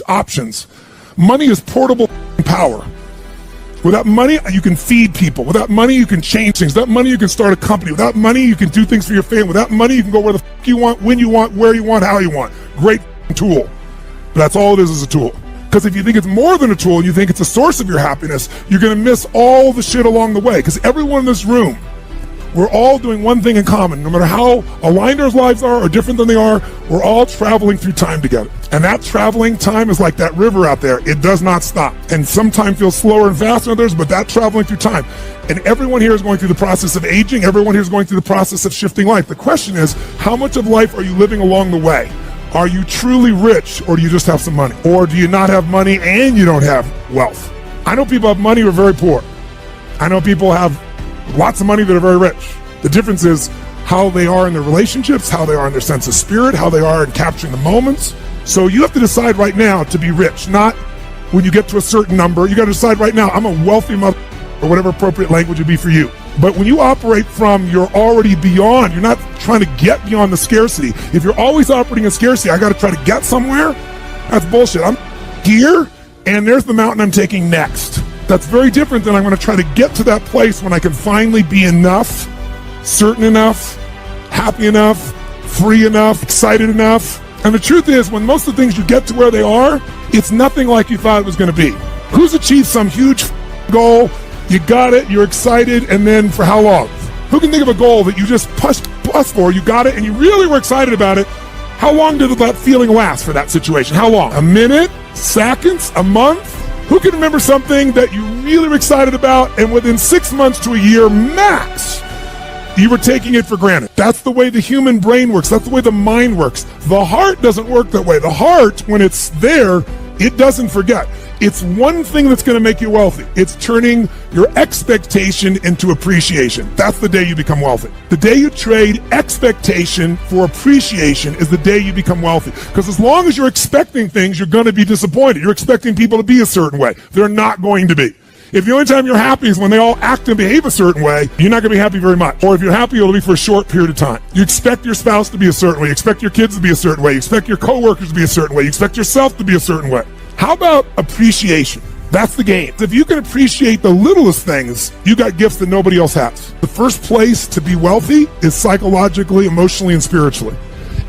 options. Money is portable power. Without money, you can feed people. Without money, you can change things. Without money, you can start a company. Without money, you can do things for your family. Without money, you can go where the f*** you want, when you want, where you want, how you want. Great tool. But that's all it is a tool. Because if you think it's more than a tool and you think it's a source of your happiness, you're going to miss all the shit along the way. Because everyone in this room, we're all doing one thing in common. No matter how aligned our lives are or different than they are, we're all traveling through time together. And that traveling time is like that river out there. It does not stop. And sometimes feels slower and faster than others, but that traveling through time. And everyone here is going through the process of aging. Everyone here is going through the process of shifting life. The question is, how much of life are you living along the way? Are you truly rich, or do you just have some money? Or do you not have money and you don't have wealth? I know people have money who are very poor. I know people have lots of money that are very rich. The difference is how they are in their relationships, how they are in their sense of spirit, how they are in capturing the moments. So you have to decide right now to be rich, not when you get to a certain number. You got to decide right now, I'm a wealthy mother, or whatever appropriate language would be for you. But when you operate from you're already beyond, you're not trying to get beyond the scarcity. If you're always operating in scarcity, I got to try to get somewhere, that's bullshit. I'm here, and there's the mountain I'm taking next. That's very different than I'm going to try to get to that place when I can finally be enough, certain enough, happy enough, free enough, excited enough. And the truth is, when most of the things you get to where they are, it's nothing like you thought it was going to be. Who's achieved some huge goal? You got it, you're excited, and then for how long? Who can think of a goal that you just pushed for, you got it, and you really were excited about it? How long did that feeling last for that situation? How long? A minute? Seconds? A month? Who can remember something that you really were excited about, and within 6 months to a year max, you were taking it for granted? That's the way the human brain works. That's the way the mind works. The heart doesn't work that way. The heart, when it's there, it doesn't forget. It's one thing that's going to make you wealthy. It's turning your expectation into appreciation. That's the day you become wealthy. The day you trade expectation for appreciation is the day you become wealthy. Because as long as you're expecting things, you're going to be disappointed. You're expecting people to be a certain way. They're not going to be. If the only time you're happy is when they all act and behave a certain way, you're not going to be happy very much. Or if you're happy, it'll be for a short period of time. You expect your spouse to be a certain way. You expect your kids to be a certain way. You expect your coworkers to be a certain way. You expect yourself to be a certain way. How about appreciation? That's the game. If you can appreciate the littlest things, you got gifts that nobody else has. The first place to be wealthy is psychologically, emotionally, and spiritually.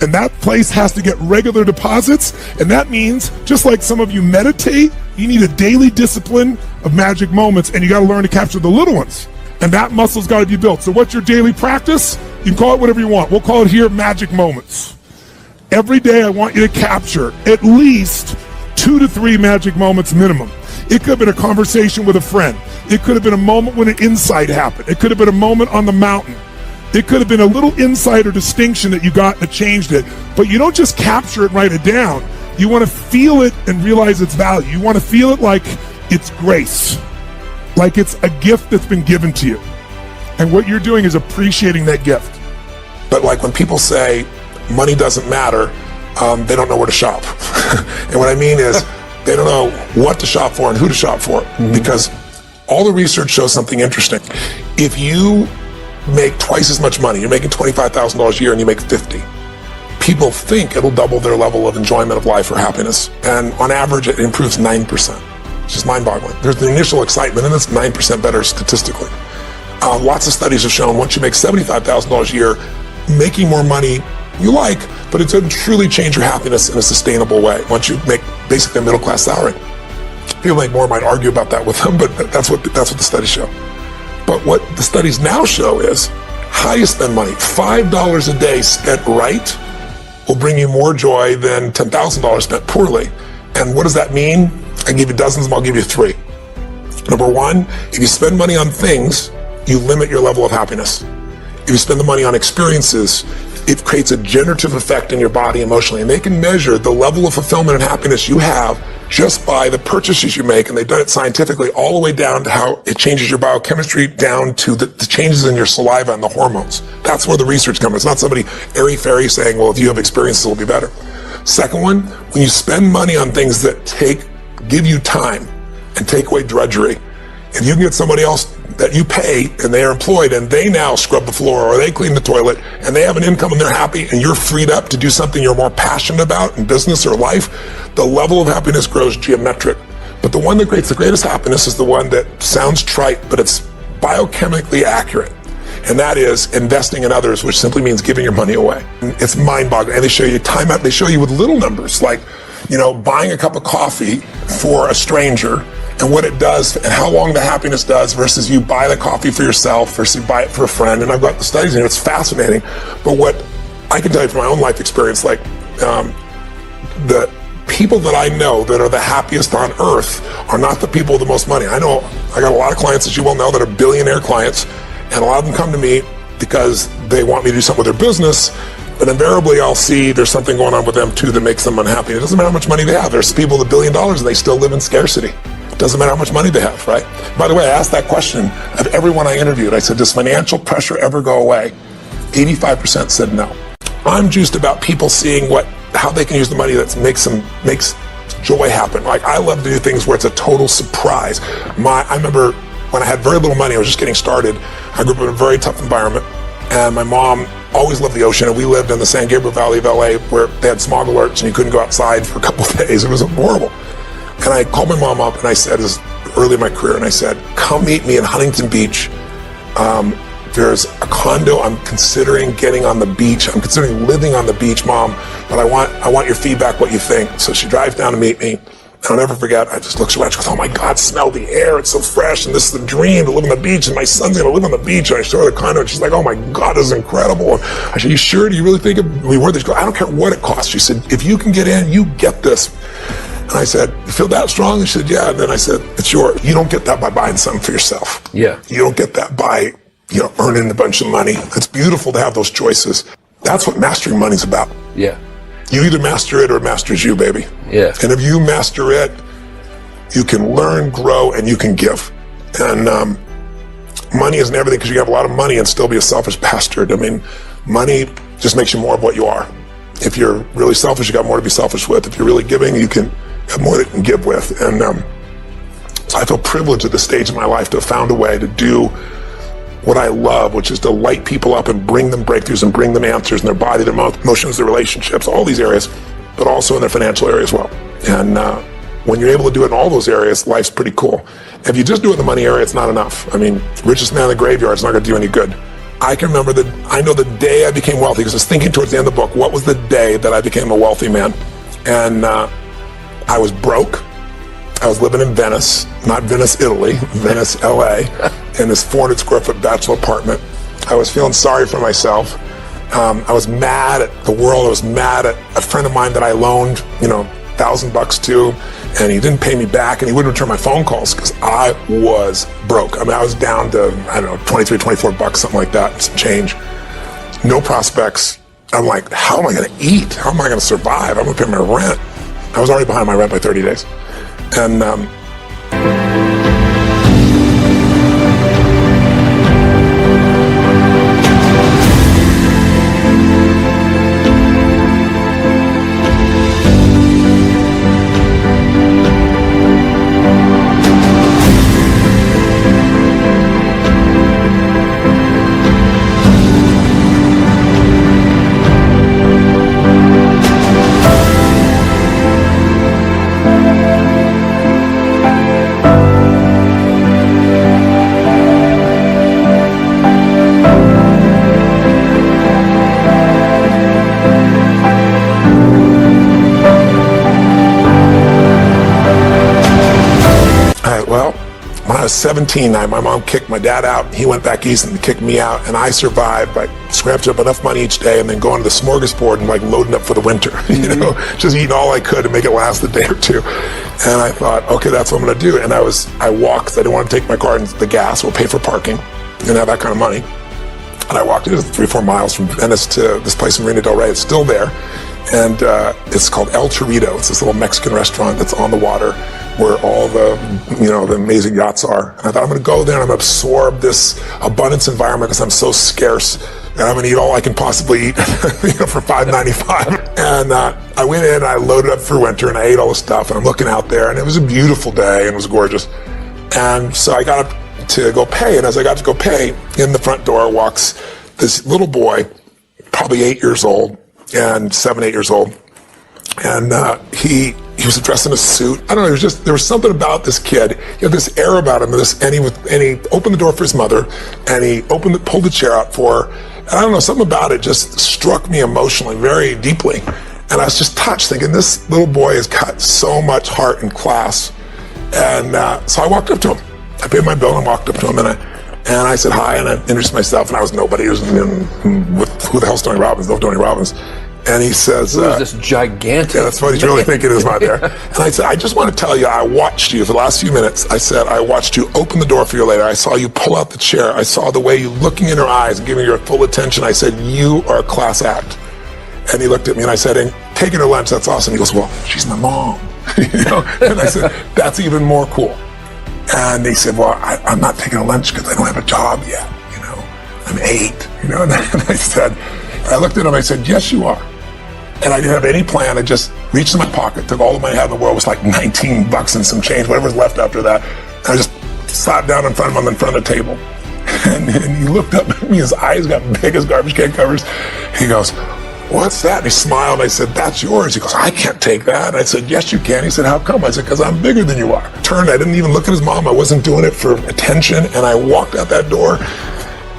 And that place has to get regular deposits. And that means, just like some of you meditate, you need a daily discipline of magic moments, and you got to learn to capture the little ones. And that muscle's got to be built. So what's your daily practice? You can call it whatever you want. We'll call it here magic moments. Every day I want you to capture at least 2 to 3 magic moments minimum. It could have been a conversation with a friend. It could have been a moment when an insight happened. It could have been a moment on the mountain. It could have been a little insight or distinction that you got that changed it. But you don't just capture it and write it down. You want to feel it and realize its value. You want to feel it like it's grace, like it's a gift that's been given to you. And what you're doing is appreciating that gift. But like when people say money doesn't matter, they don't know where to shop. And what I mean is they don't know what to shop for and who to shop for, because all the research shows something interesting. If you make twice as much money, you're making $25,000 a year and you make 50, people think it'll double their level of enjoyment of life or happiness. And on average, it improves 9%. It's just mind-boggling. There's the initial excitement, and it's 9% better statistically. Lots of studies have shown once you make $75,000 a year, making more money you like, but it doesn't truly change your happiness in a sustainable way once you make basically a middle-class salary. People make more, might argue about that with them, but that's what the studies show. But what the studies now show is how you spend money. $5 a day spent right will bring you more joy than $10,000 spent poorly. And what does that mean? I give you dozens of them, I'll give you 3. Number 1, if you spend money on things, you limit your level of happiness. If you spend the money on experiences, it creates a generative effect in your body emotionally, and they can measure the level of fulfillment and happiness you have just by the purchases you make, and they've done it scientifically all the way down to how it changes your biochemistry, down to the changes in your saliva and the hormones. That's where the research comes. It's not somebody airy-fairy saying, well, if you have experiences, it'll be better. Second one, when you spend money on things that give you time and take away drudgery, if you can get somebody else that you pay and they are employed and they now scrub the floor or they clean the toilet and they have an income and they're happy and you're freed up to do something you're more passionate about in business or life, the level of happiness grows geometric. But the one that creates the greatest happiness is the one that sounds trite, but it's biochemically accurate. And that is investing in others, which simply means giving your money away. It's mind-boggling. And they show you time out, they show you with little numbers, like, buying a cup of coffee for a stranger and what it does and how long the happiness does versus you buy the coffee for yourself versus you buy it for a friend. And I've got the studies and it's fascinating. But what I can tell you from my own life experience, like the people that I know that are the happiest on earth are not the people with the most money. I got a lot of clients, as you well know, that are billionaire clients, and a lot of them come to me because they want me to do something with their business. But invariably, I'll see there's something going on with them too that makes them unhappy. It doesn't matter how much money they have. There's people with $1 billion and they still live in scarcity. It doesn't matter how much money they have, right? By the way, I asked that question of everyone I interviewed. I said, does financial pressure ever go away? 85% said no. I'm juiced about people seeing how they can use the money that makes joy happen. Like, I love to do things where it's a total surprise. I remember when I had very little money, I was just getting started. I grew up in a very tough environment, and my mom always loved the ocean, and we lived in the San Gabriel Valley of LA where they had smog alerts and you couldn't go outside for a couple of days. It was horrible. And I called my mom up and I said, this was early in my career, and I said, come meet me in Huntington Beach. There's a condo I'm considering getting on the beach. I'm considering living on the beach, Mom, but I want your feedback, what you think. So she drives down to meet me. I'll never forget, I just looked around, she goes, oh my God, smell the air, it's so fresh, and this is the dream, to live on the beach, and my son's gonna live on the beach. And I show her the condo, and she's like, oh my God, this is incredible. And I said, you sure, do you really think it'd be worth it? She goes, I don't care what it costs. She said, if you can get in, you get this. And I said, you feel that strong? And she said, yeah. And then I said, it's yours. You don't get that by buying something for yourself. Yeah. You don't get that by, earning a bunch of money. It's beautiful to have those choices. That's what mastering money's about. Yeah. You either master it or it masters you, baby. Yeah. And if you master it, you can learn, grow, and you can give. And money isn't everything, because you can have a lot of money and still be a selfish bastard. I mean, money just makes you more of what you are. If you're really selfish, you got more to be selfish with. If you're really giving, you can have more that you can give with. And so I feel privileged at this stage in my life to have found a way to do what I love, which is to light people up and bring them breakthroughs and bring them answers in their body, their emotions, their relationships, all these areas, but also in their financial area as well. And when you're able to do it in all those areas, life's pretty cool. If you just do it in the money area, it's not enough. I mean, richest man in the graveyard is not going to do any good. I can remember I know the day I became wealthy, because I was thinking towards the end of the book, what was the day that I became a wealthy man? And I was broke. I was living in Venice, not Venice, Italy, Venice, LA, in this 400 square foot bachelor apartment. I was feeling sorry for myself. I was mad at the world. I was mad at a friend of mine that I loaned, $1,000 to, and he didn't pay me back, and he wouldn't return my phone calls because I was broke. I mean, I was down to, I don't know, 23, 24 bucks, something like that, some change. No prospects. I'm like, how am I going to eat? How am I going to survive? I'm going to pay my rent. I was already behind my rent by 30 days. And when I was 17, my mom kicked my dad out. He went back east and kicked me out, and I survived by scratching up enough money each day and then going to the smorgasbord and like loading up for the winter, just eating all I could to make it last a day or two. And I thought, okay, that's what I'm gonna do. And I walked, because I didn't want to take my car and the gas or pay for parking. Didn't have that kind of money. And I walked 3-4 miles from Venice to this place in Marina del Rey. It's still there. And it's called El Torito. It's this little Mexican restaurant that's on the water where all the, the amazing yachts are. And I thought, I'm gonna go there and I'm gonna absorb this abundance environment because I'm so scarce. And I'm gonna eat all I can possibly eat for $5.95. And I went in, I loaded up for winter, and I ate all the stuff, and I'm looking out there, and it was a beautiful day, and it was gorgeous. And so I got up to go pay. And as I got to go pay, in the front door walks this little boy, probably 8 years old, and 7, 8 years old. And he was dressed in a suit. I don't know, there was something about this kid. He had this air about him, and he opened the door for his mother, and he pulled the chair out for her. And I don't know, something about it just struck me emotionally, very deeply. And I was just touched, thinking, this little boy has got so much heart and class. And so I walked up to him. I paid my bill and walked up to him, and I said hi, and I introduced myself, and I was nobody. Who the hell's Tony Robbins? No Tony Robbins. And he says, who is this gigantic? Yeah, that's what he's really thinking is not there. And I said, I just want to tell you, I watched you for the last few minutes. I said, I watched you open the door for you later. I saw you pull out the chair. I saw the way you looking in her eyes and giving her full attention. I said, you are a class act. And he looked at me and I said, and taking her lunch, that's awesome. He goes, well, she's my mom. And I said, that's even more cool. And he said, well, I'm not taking a lunch because I don't have a job yet. I'm 8. And I looked at him, I said, yes, you are. And I didn't have any plan. I just reached in my pocket, took all the money I had in the world. It was like $19 and some change, whatever was left after that. And I just sat down in front of him, in front of the table. And he looked up at me, his eyes got big as garbage can covers. He goes, what's that? And he smiled. I said, that's yours. He goes, I can't take that. And I said, yes, you can. He said, how come? I said, because I'm bigger than you are. I didn't even look at his mom. I wasn't doing it for attention. And I walked out that door.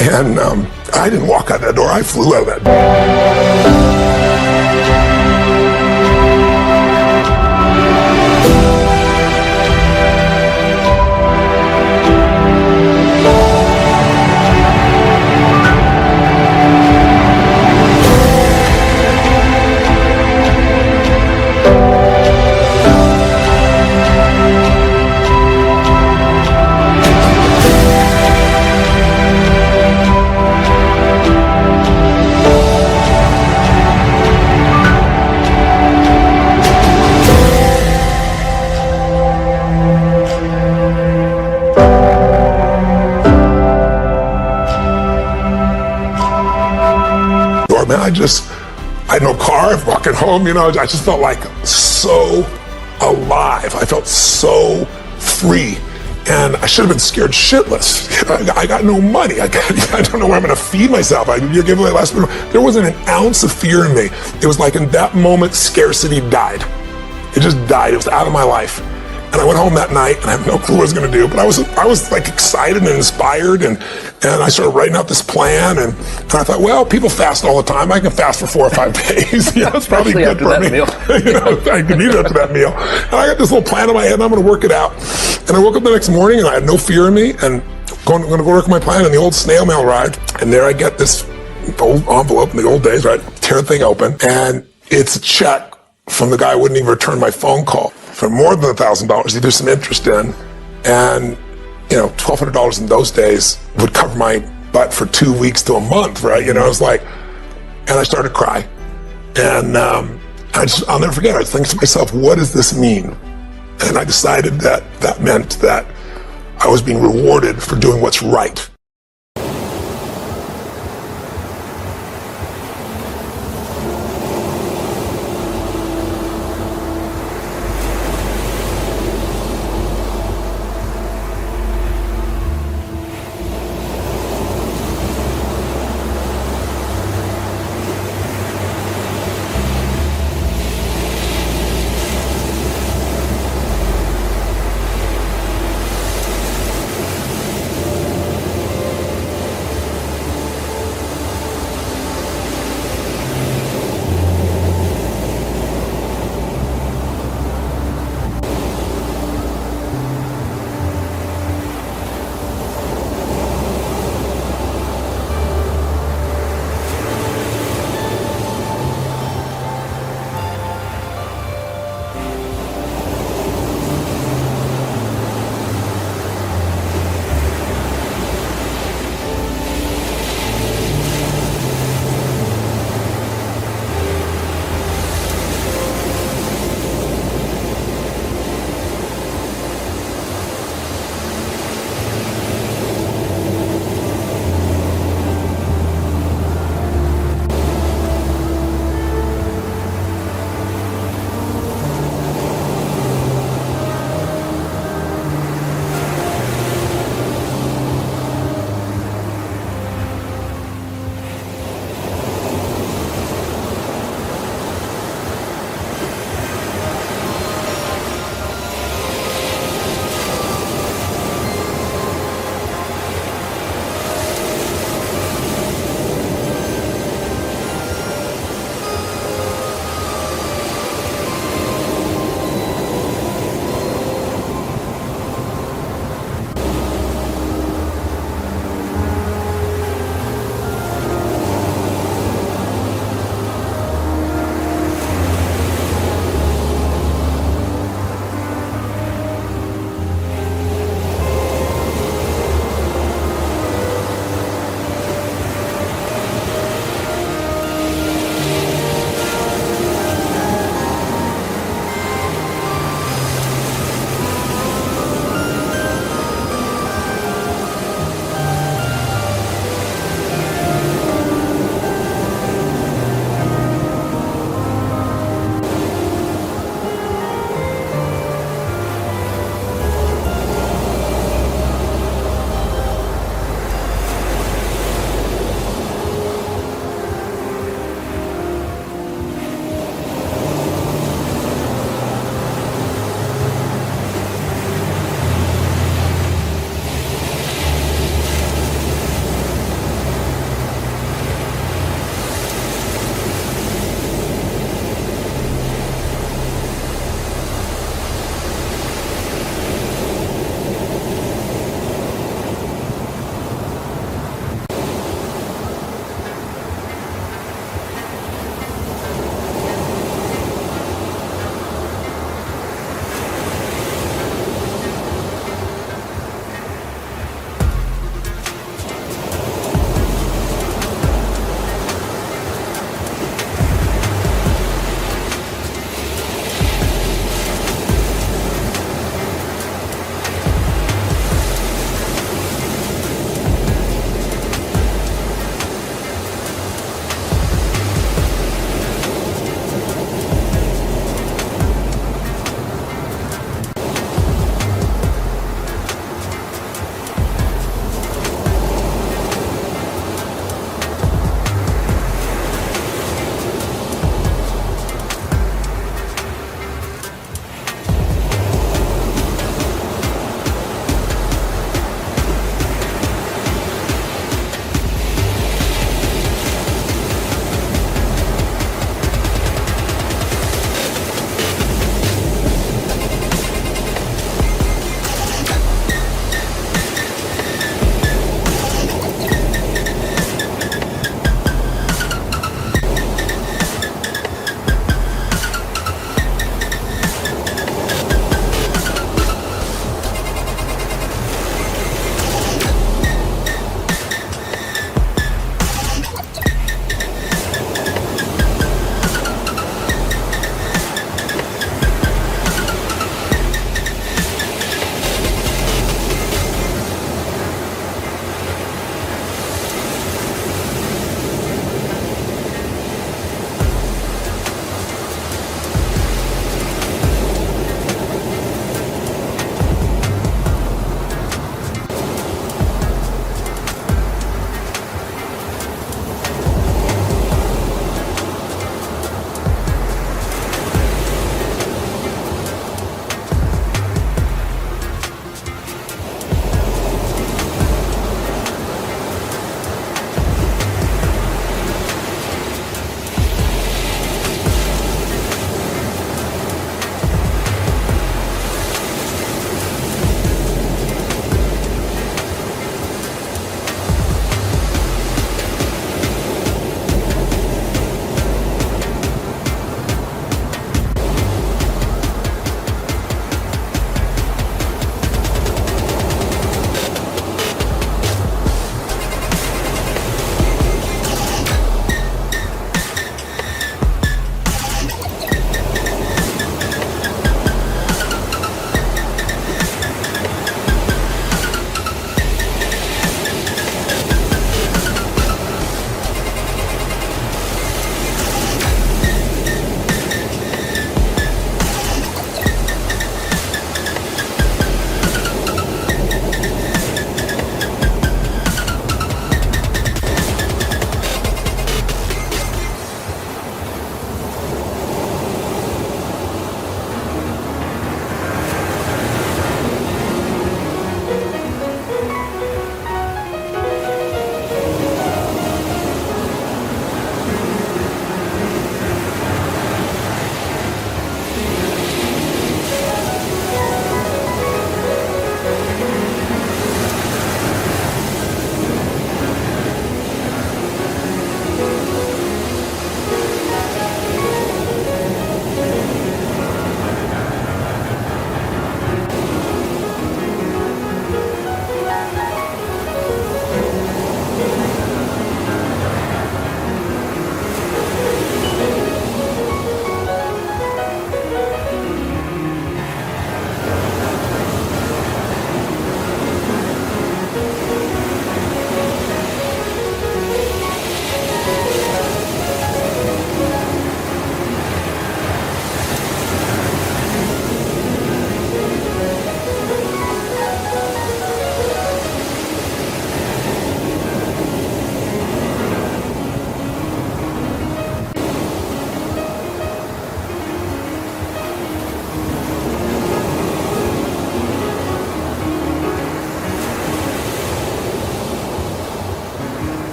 And I didn't walk out that door. I flew out of that door. Man, I had no car, walking home, I just felt like so alive. I felt so free. And I should have been scared shitless. I got no money. I don't know where I'm going to feed myself. You're giving away last minute. There wasn't an ounce of fear in me. It was like in that moment, scarcity died. It just died. It was out of my life. And I went home that night, and I have no clue what I was going to do. But I was like excited and inspired, and I started writing out this plan. And I thought, well, people fast all the time. I can fast for 4 or 5 days. It's probably good for me. Meal. I can eat after that meal. And I got this little plan in my head, and I'm going to work it out. And I woke up the next morning, and I had no fear in me. And I'm going to go work my plan. And the old snail mail arrived, and there I get this old envelope in the old days. Right, tear the thing open, and it's a check from the guy who wouldn't even return my phone call, for more than $1,000, he threw some interest in, and $1,200 in those days would cover my butt for 2 weeks to a month, right? I was like, and I started to cry, and I'll never forget. I was thinking to myself, what does this mean? And I decided that meant that I was being rewarded for doing what's right.